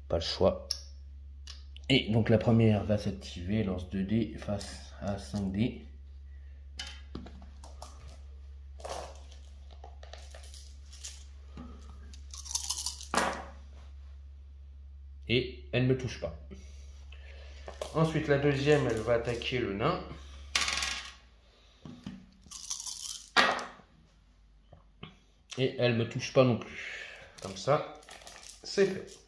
Pas le choix. Et donc la première va s'activer, lance 2 dés face à 5 dés. Et elle ne me touche pas. Ensuite, la deuxième, elle va attaquer le nain. Et elle ne me touche pas non plus. Comme ça, c'est fait.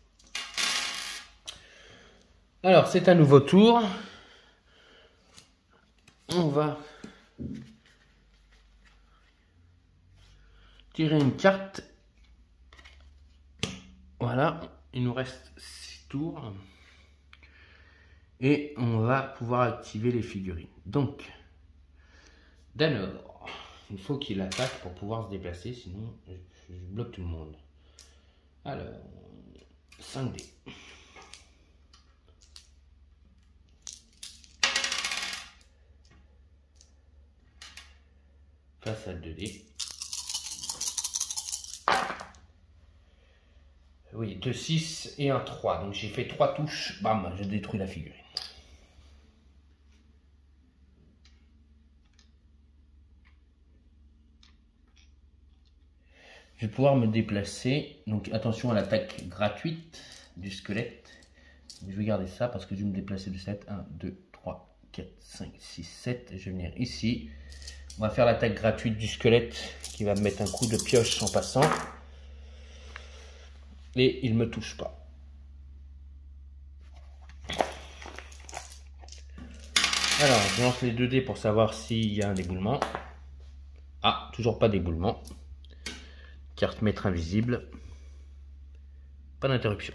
Alors, c'est un nouveau tour. On va tirer une carte. Voilà, il nous reste 6 tours. Et on va pouvoir activer les figurines. Donc, Danor, il faut qu'il attaque pour pouvoir se déplacer, sinon je bloque tout le monde. Alors, 5 dés. Face à 2 dés. Oui, 2, 6 et un 3. Donc j'ai fait 3 touches. Bam, je détruis la figurine. Je vais pouvoir me déplacer. Donc attention à l'attaque gratuite du squelette. Je vais garder ça parce que je vais me déplacer de 7. 1, 2, 3, 4, 5, 6, 7. Je vais venir ici. On va faire l'attaque gratuite du squelette qui va me mettre un coup de pioche en passant. Et il ne me touche pas. Alors, je lance les 2 dés pour savoir s'il y a un déboulement. Ah, toujours pas d'éboulement. Carte maître invisible. Pas d'interruption.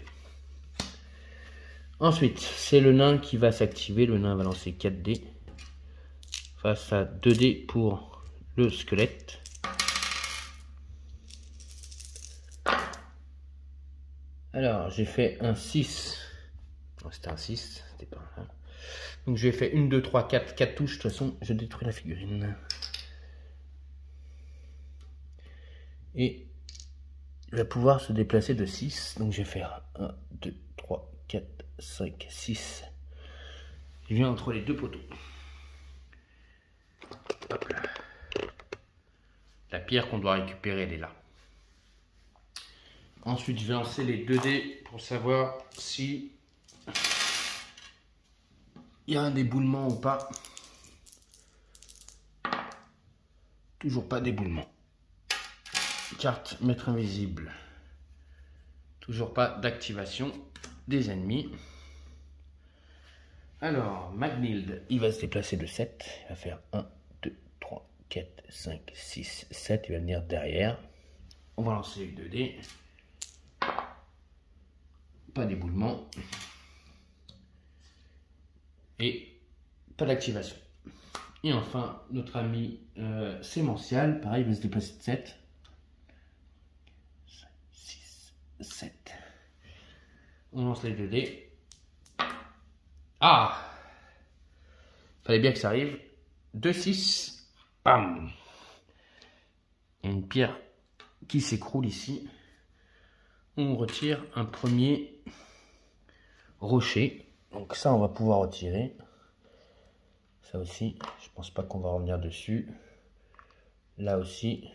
Ensuite, c'est le nain qui va s'activer. Le nain va lancer 4 dés. Face à 2 dés pour le squelette. Alors, j'ai fait un 6. Non, c'était un 6. C'était pas un 1. Donc, j'ai fait 1, 2, 3, 4. 4 touches. De toute façon, je détruis la figurine. Et il va pouvoir se déplacer de 6. Donc, je vais faire 1, 2, 3, 4, 5, 6. Je viens entre les 2 poteaux. Hop là. La pierre qu'on doit récupérer, elle est là. Ensuite, je vais lancer les 2 dés pour savoir si il y a un déboulement ou pas. Toujours pas d'éboulement. Carte maître invisible. Toujours pas d'activation des ennemis. Alors, Magnhild, il va se déplacer de 7. Il va faire 1, 2, 3, 4, 5, 6, 7. Il va venir derrière. On va lancer les 2 dés. Pas d'éboulement. Et pas d'activation. Et enfin, notre ami Sémential, pareil, il va se déplacer de 7. 5, 6, 7. On lance les 2 dés. Ah! Fallait bien que ça arrive. 2, 6. Bam! Il y a une pierre qui s'écroule ici. On retire un premier rocher. Donc ça, on va pouvoir retirer. Ça aussi, je pense pas qu'on va revenir dessus. Là aussi.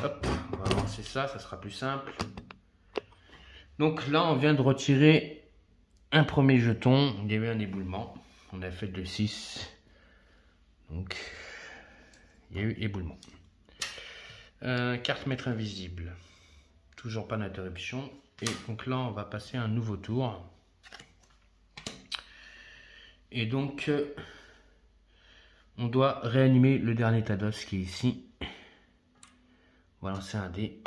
Hop, on va lancer ça, ça sera plus simple. Donc là, on vient de retirer un premier jeton. Il y avait un éboulement. On a fait de 6. Donc, il y a eu éboulement. Carte maître invisible. Toujours pas d'interruption. Et donc là, on va passer à un nouveau tour. Et donc, On doit réanimer le dernier tas d'os qui est ici. On va lancer un dé.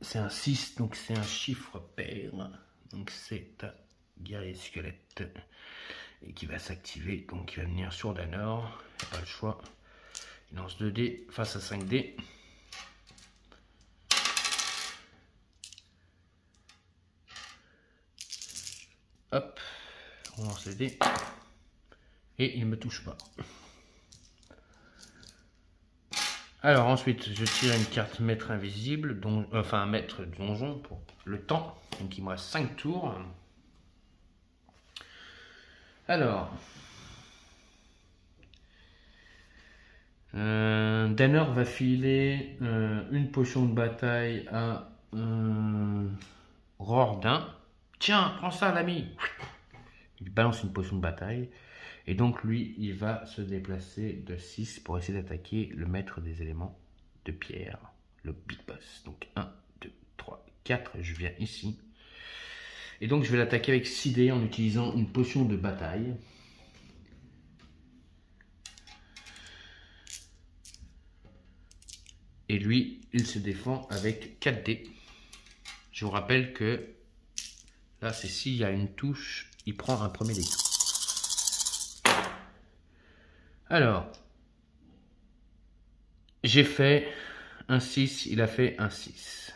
C'est un 6, donc c'est un chiffre pair. Donc c'est un guerrier squelette. Et qui va s'activer. Donc il va venir sur Danor. Pas le choix. Il lance 2 dés face à 5 dés. Hop. On lance les dés. Et il ne me touche pas. Alors ensuite, je tire une carte maître invisible, enfin maître donjon pour le temps. Donc il me reste 5 tours. Alors, Danor va filer une potion de bataille à Rordin. Tiens, prends ça l'ami. Il balance une potion de bataille. Et donc lui, il va se déplacer de 6 pour essayer d'attaquer le maître des éléments de pierre, le Big Boss. Donc 1, 2, 3, 4, je viens ici. Et donc je vais l'attaquer avec 6 dés en utilisant une potion de bataille. Et lui, il se défend avec 4 dés. Je vous rappelle que là, c'est s'il y a une touche, il prend un premier dégât. Alors, j'ai fait un 6, il a fait un 6.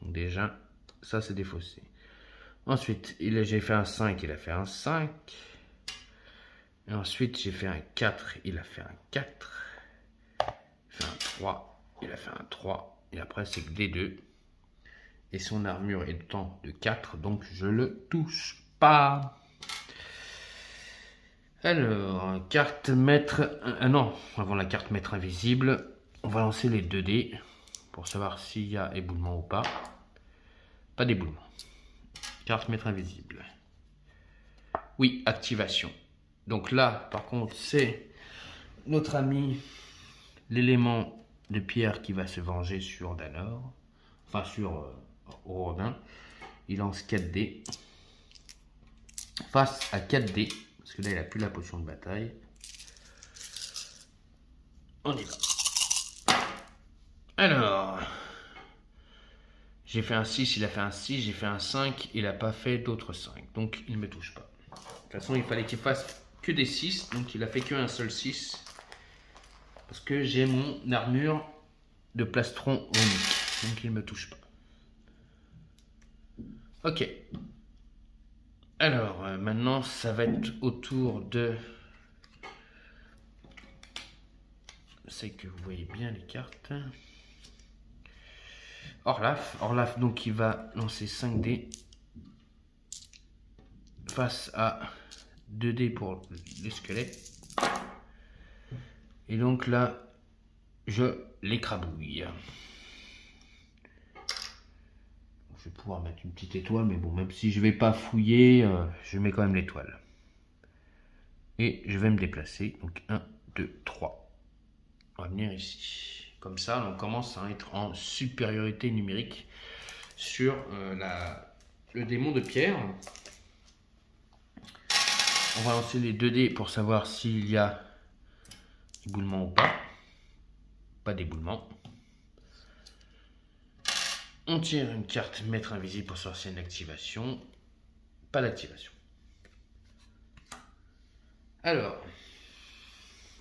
Donc déjà, ça c'est défaussé. Ensuite, j'ai fait un 5, il a fait un 5. Et ensuite, j'ai fait un 4, il a fait un 4. Il a fait un 3, il a fait un 3. Et après, c'est que des 2. Et son armure est de temps de 4, donc je le touche pas. Alors, carte maître... non, avant la carte maître invisible, on va lancer les 2 dés pour savoir s'il y a éboulement ou pas. Pas d'éboulement. Carte maître invisible. Oui, activation. Donc là, par contre, c'est notre ami, l'élément de pierre qui va se venger sur Danor. Enfin, sur Rodin. Il lance 4 dés. Face à 4 dés. Parce que là, il n'a plus la potion de bataille. On y va. Alors, j'ai fait un 6, il a fait un 6. J'ai fait un 5, il n'a pas fait d'autres 5. Donc, il ne me touche pas. De toute façon, il fallait qu'il fasse que des 6. Donc, il a fait qu'un seul 6. Parce que j'ai mon armure de plastron runique. Donc, il ne me touche pas. Ok. Alors, maintenant, ça va être au tour de... C'est que vous voyez bien les cartes. Orlaf. Orlaf, donc, il va lancer 5 dés. Face à 2 dés pour le squelette. Et donc là, je l'écrabouille. Je vais pouvoir mettre une petite étoile, mais bon, même si je vais pas fouiller, je mets quand même l'étoile. Et je vais me déplacer. Donc 1, 2, 3. On va venir ici. Comme ça, on commence à être en supériorité numérique sur le démon de pierre. On va lancer les 2 dés pour savoir s'il y a éboulement ou pas. Pas d'éboulement. On tire une carte maître invisible pour savoir s'il y a une activation. Pas d'activation. Alors,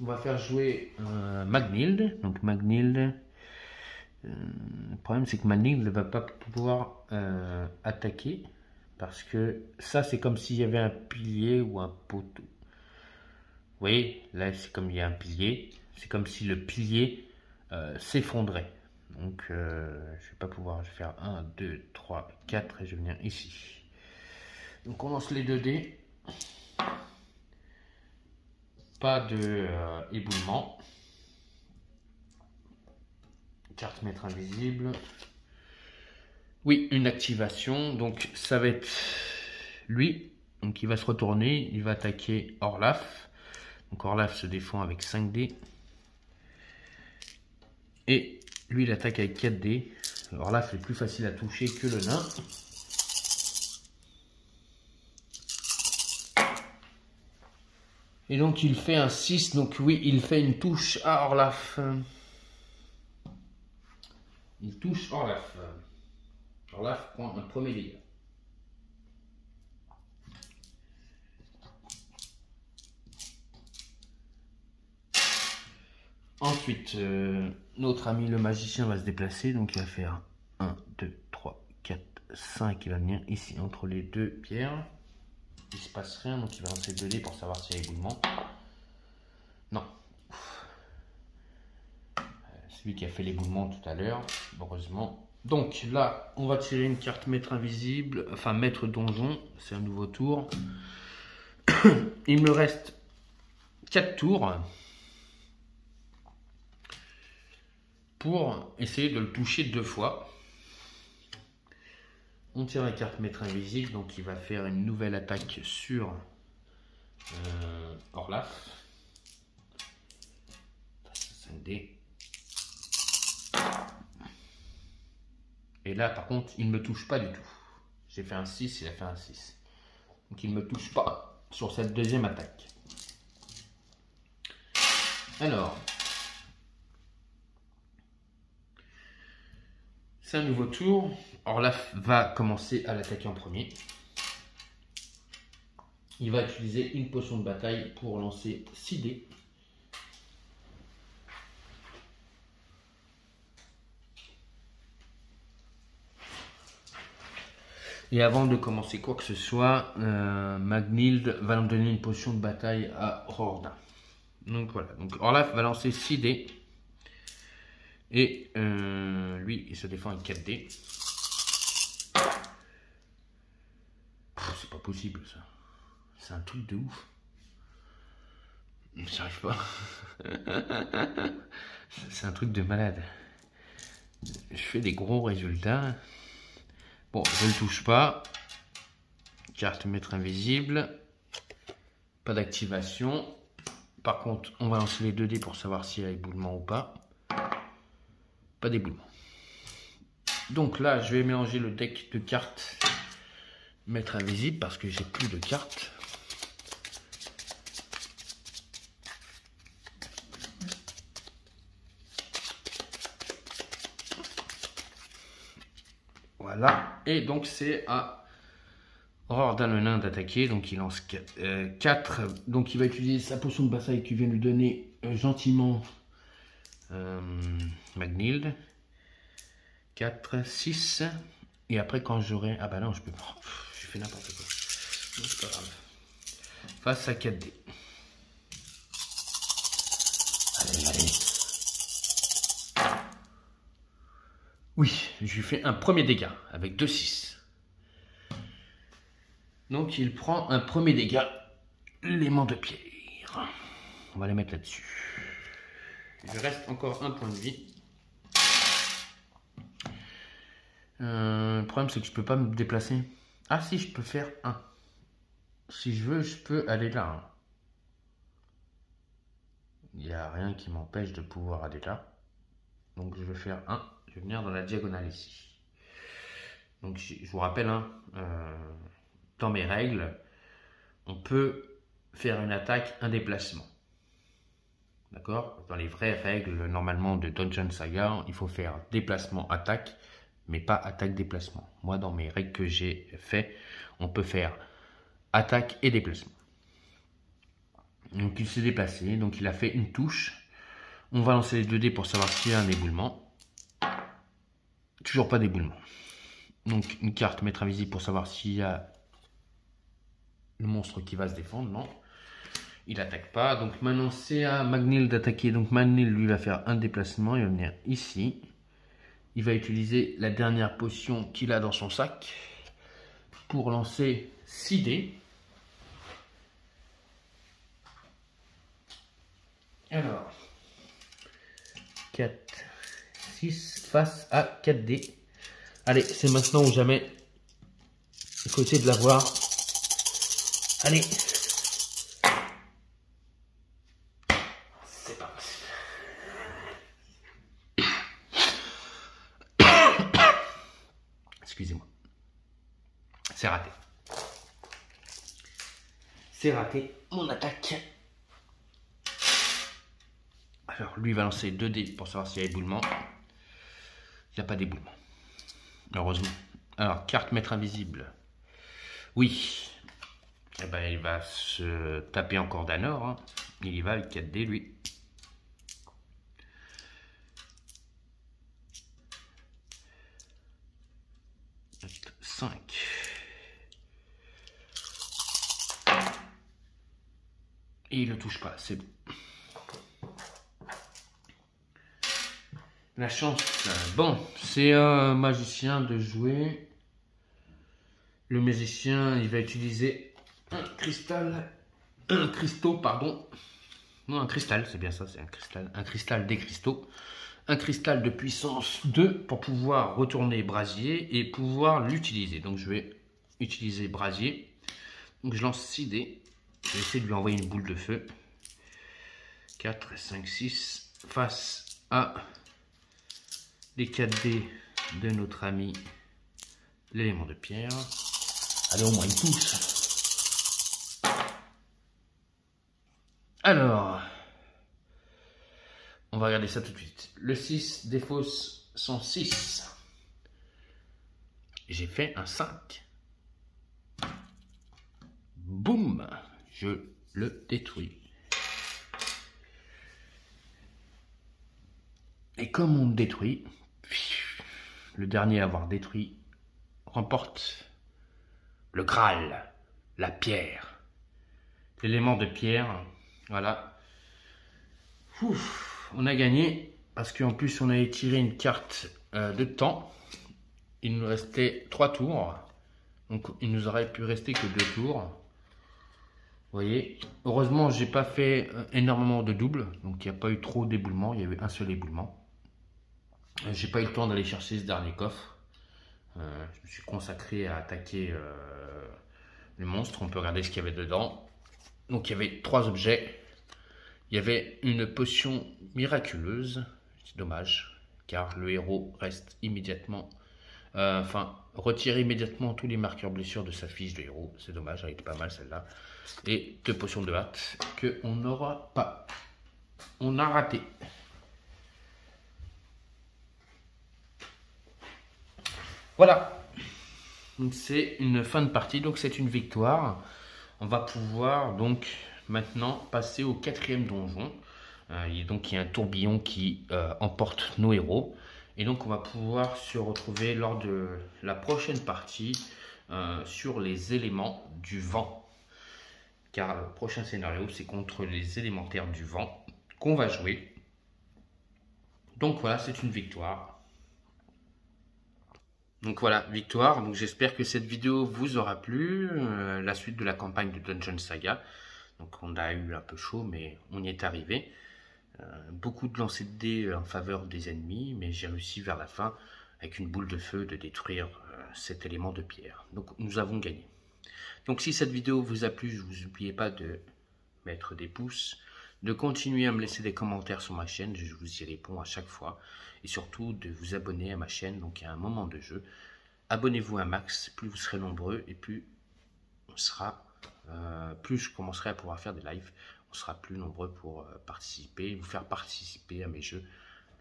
on va faire jouer Magnhild. Donc Magnhild, le problème c'est que Magnhild ne va pas pouvoir attaquer. Parce que ça c'est comme s'il y avait un pilier ou un poteau. Vous voyez, là c'est comme il y a un pilier. C'est comme si le pilier s'effondrait. Donc je vais pas pouvoir, je vais faire 1, 2, 3, 4 et je vais venir ici. Donc on lance les 2 dés. Pas de éboulement. Carte maître invisible. Oui, une activation. Donc ça va être lui. Donc il va se retourner. Il va attaquer Orlaf. Donc Orlaf se défend avec 5 dés. Et lui il attaque avec 4 dés. Orlaf est plus facile à toucher que le nain. Et donc il fait un 6, donc oui, il fait une touche à Orlaf. Il touche Orlaf. Orlaf prend un premier dégât. Ensuite, notre ami le magicien va se déplacer, donc il va faire 1, 2, 3, 4, 5, il va venir ici entre les deux pierres. Il se passe rien, donc il va lancer 2 dés pour savoir s'il y a éboulement. Non. Celui qui a fait l'éboulement tout à l'heure, heureusement. Donc là, on va tirer une carte maître invisible, enfin maître donjon, c'est un nouveau tour. Il me reste 4 tours pour essayer de le toucher 2 fois. On tire la carte maître invisible, donc il va faire une nouvelle attaque sur Orlaf. C'est un dé. Et là, par contre, il ne me touche pas du tout. J'ai fait un 6, il a fait un 6. Donc il ne me touche pas sur cette deuxième attaque. Alors, c'est un nouveau tour. Orlaf va commencer à l'attaquer en premier. Il va utiliser une potion de bataille pour lancer 6 dés. Et avant de commencer quoi que ce soit, Magnhild va nous donner une potion de bataille à Rordin. Donc voilà, donc Orlaf va lancer 6 dés. Et lui, il se défend avec 4 dés. C'est pas possible ça. C'est un truc de ouf. J'arrive pas. C'est un truc de malade. Je fais des gros résultats. Bon, je ne le touche pas. Carte maître invisible. Pas d'activation. Par contre, on va lancer les 2 dés pour savoir s'il y a éboulement ou pas. Pas d'éboulement. Donc là, je vais mélanger le deck de cartes maître invisible parce que j'ai plus de cartes. Voilà. Et donc c'est à Rordin le nain d'attaquer. Donc il lance 4. Donc il va utiliser sa potion de bataille qui vient lui donner gentiment Magnhild. 4, 6. Et après quand j'aurai... Ah bah non, je peux pas. J'ai fait n'importe quoi. C'est pas grave. Face à 4 dés. Allez, allez. Oui, je lui fais un premier dégât avec 2, 6. Donc il prend un premier dégât. L'aimant de pierre. On va les mettre là-dessus. Il reste encore un point de vie. Le problème c'est que je peux pas me déplacer. Ah si, je peux faire 1. Si je veux, je peux aller là. Hein. Il n'y a rien qui m'empêche de pouvoir aller là. Donc je vais faire 1. Je vais venir dans la diagonale ici. Donc je vous rappelle, hein, dans mes règles, on peut faire une attaque, un déplacement. D'accord? Dans les vraies règles, normalement, de Dungeon Saga, il faut faire déplacement, attaque, mais pas attaque-déplacement. Moi, dans mes règles que j'ai fait, on peut faire attaque et déplacement. Donc il s'est déplacé, donc il a fait une touche. On va lancer les 2 dés pour savoir s'il y a un éboulement. Toujours pas d'éboulement. Donc une carte maître invisible pour savoir s'il y a le monstre qui va se défendre. Non, il n'attaque pas. Donc maintenant c'est à Magnhild d'attaquer. Donc Magnhild lui va faire un déplacement. Il va venir ici. Il va utiliser la dernière potion qu'il a dans son sac pour lancer 6 dés. Alors 4, 6 face à 4 dés. Allez, c'est maintenant ou jamais. Il faut essayer de l'avoir. Allez. C'est pas possible. Excusez-moi. C'est raté. C'est raté. Mon attaque Alors, lui va lancer 2 dés pour savoir s'il y a éboulement. Il n'y a pas d'éboulement. Heureusement. Alors, carte maître invisible. Oui. Eh ben, il va se taper encore d'Anor. Hein. Il y va avec 4 dés, lui. 5. Et il ne touche pas, c'est bon. La chance. Bon, c'est un magicien de jouer. Le magicien, il va utiliser un cristaux, pardon. Non, un cristal, c'est bien ça, c'est un cristal. Un cristal des cristaux. Un cristal de puissance 2 pour pouvoir retourner brasier et pouvoir l'utiliser. Donc je vais utiliser brasier. Donc je lance 6 dés. Je vais essayer de lui envoyer une boule de feu. 4, 5, 6 face à les 4 dés de notre ami l'élément de pierre. Allez, au moins il touche. Alors, on va regarder ça tout de suite. Le 6 défausse son 6. J'ai fait un 5. Boum, je le détruis. Et comme on le détruit, le dernier à avoir détruit remporte le Graal, la pierre. L'élément de pierre, voilà. Ouf, on a gagné parce qu'en plus on avait tiré une carte de temps. Il nous restait 3 tours. Donc il nous aurait pu rester que 2 tours. Vous voyez, heureusement j'ai pas fait énormément de doubles. Donc il n'y a pas eu trop d'éboulements. Il y avait un seul éboulement. J'ai pas eu le temps d'aller chercher ce dernier coffre. Je me suis consacré à attaquer le monstre. On peut regarder ce qu'il y avait dedans. Donc il y avait 3 objets. Il y avait une potion miraculeuse. C'est dommage, car le héros reste immédiatement... retire immédiatement tous les marqueurs blessures de sa fiche de héros. C'est dommage, elle était pas mal celle-là. Et 2 potions de hâte qu'on n'aura pas. On a raté. Voilà. C'est une fin de partie, donc c'est une victoire. On va pouvoir donc maintenant passer au 4e donjon. Donc il y a un tourbillon qui emporte nos héros. Et donc on va pouvoir se retrouver lors de la prochaine partie sur les éléments du vent. Car le prochain scénario c'est contre les élémentaires du vent qu'on va jouer. Donc voilà, c'est une victoire. Donc voilà, victoire. Donc j'espère que cette vidéo vous aura plu. La suite de la campagne de Dungeon Saga. Donc on a eu un peu chaud, mais on y est arrivé. Beaucoup de lancers de dés en faveur des ennemis, mais j'ai réussi vers la fin, avec une boule de feu, de détruire cet élément de pierre. Donc nous avons gagné. Donc si cette vidéo vous a plu, je vous n'oubliez pas de mettre des pouces, de continuer à me laisser des commentaires sur ma chaîne, je vous y réponds à chaque fois, et surtout de vous abonner à ma chaîne, donc à un moment de jeu. Abonnez-vous un max, plus vous serez nombreux, et plus on sera, plus je commencerai à pouvoir faire des lives, on sera plus nombreux pour participer, vous faire participer à mes jeux,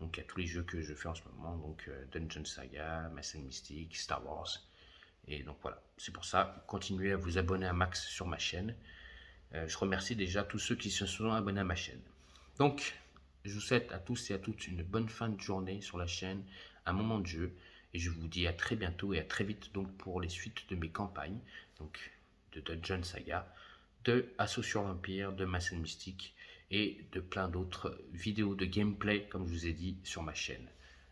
donc à tous les jeux que je fais en ce moment, donc Dungeon Saga, Mass & Mystic, Star Wars, et donc voilà, c'est pour ça, continuez à vous abonner un max sur ma chaîne. Je remercie déjà tous ceux qui se sont abonnés à ma chaîne. Donc, je vous souhaite à tous et à toutes une bonne fin de journée sur la chaîne, un moment de jeu, et je vous dis à très bientôt et à très vite donc pour les suites de mes campagnes, donc de Dungeon Saga, de Assaut sur l'Empire, de Mass & Mystic et de plein d'autres vidéos de gameplay comme je vous ai dit sur ma chaîne.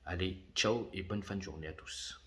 Allez, ciao et bonne fin de journée à tous.